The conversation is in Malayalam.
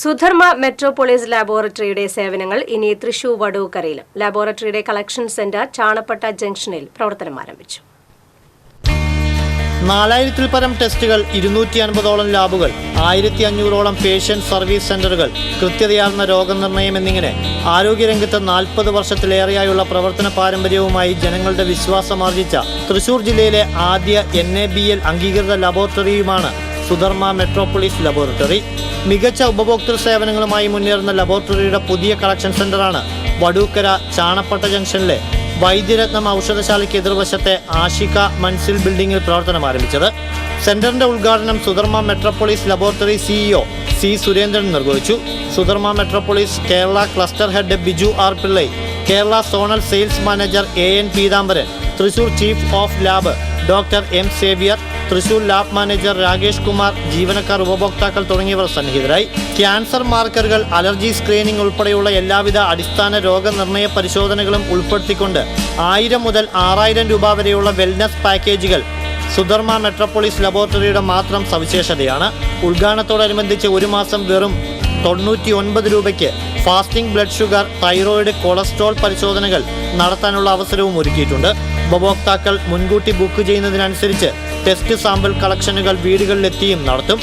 സുധർമ്മ മെട്രോപോളിസ് ലാബോറട്ടറിയുടെ സേവനങ്ങൾ ഇനി തൃശൂർ വടൂക്കരയിലും. ലാബോറട്ടറിയുടെ കളക്ഷൻ സെന്റർ ചാണപ്പട്ട ജംഗ്ഷനിൽ പ്രവർത്തനം ആരംഭിച്ചു. 4000-ൽ പരം ടെസ്റ്റുകൾ, 250ഓളം ലാബുകൾ, 1500ഓളം പേഷ്യന്റ് സർവീസ് സെന്ററുകൾ, കൃത്യതയാർന്ന രോഗനിർണയം എന്നിങ്ങനെ ആരോഗ്യരംഗത്ത് 40 വർഷത്തിലേറെയായുള്ള പ്രവർത്തന പാരമ്പര്യവുമായി ജനങ്ങളുടെ വിശ്വാസമാർജിച്ച തൃശൂർ ജില്ലയിലെ ആദ്യ NABL അംഗീകൃത ലബോറട്ടറിയുമാണ് സുധർമ്മ മെട്രോപോളിസ് ലബോറട്ടറി. മികച്ച ഉപഭോക്തൃ സേവനങ്ങളുമായി മുന്നേറുന്ന ലബോറട്ടറിയുടെ പുതിയ കളക്ഷൻ സെന്ററാണ് വടൂക്കര ചാണപ്പട്ട ജംഗ്ഷനിലെ വൈദ്യരത്നം ഔഷധശാലയ്ക്ക് എതിർവശത്തെ ആഷിക മൻസിൽ ബിൽഡിംഗിൽ പ്രവർത്തനം ആരംഭിച്ചത്. സെന്ററിന്റെ ഉദ്ഘാടനം Sudharma Metropolis laboratory CEO C. Surendran നിർവഹിച്ചു. Sudharma Metropolis Kerala cluster head Biju R. Pillai, Kerala zonal sales manager AN Peethambaran, Thrissur chief of lab doctor M. Xavier, Thrissur lab manager Rakesh Kumar, ജീവനക്കാർ, ഉപഭോക്താക്കൾ തുടങ്ങിയവർ സന്നിഹിതരായി. ക്യാൻസർ മാർക്കറുകൾ, അലർജി സ്ക്രീനിംഗ് ഉൾപ്പെടെയുള്ള എല്ലാവിധ അടിസ്ഥാന രോഗനിർണയ പരിശോധനകളും ഉൾപ്പെടുത്തിക്കൊണ്ട് 1000 മുതൽ 6000 രൂപ വരെയുള്ള വെൽനസ് പാക്കേജുകൾ സുധർമ്മ മെട്രോപോളിസ് ലബോറട്ടറിയുടെ മാത്രം സവിശേഷതയാണ്. ഉദ്ഘാടനത്തോടനുബന്ധിച്ച് ഒരു മാസം വെറും 99 രൂപയ്ക്ക് fasting blood sugar, thyroid, cholesterol പരിശോധനകൾ നടത്താനുള്ള അവസരവും ഒരുക്കിയിട്ടുണ്ട്. ഉപഭോക്താക്കൾ മുൻകൂട്ടി ബുക്ക് ചെയ്യുന്നതിനനുസരിച്ച് ടെസ്റ്റ് സാമ്പിൾ കളക്ഷനുകൾ വീടുകളിലെത്തിയും നടത്തും.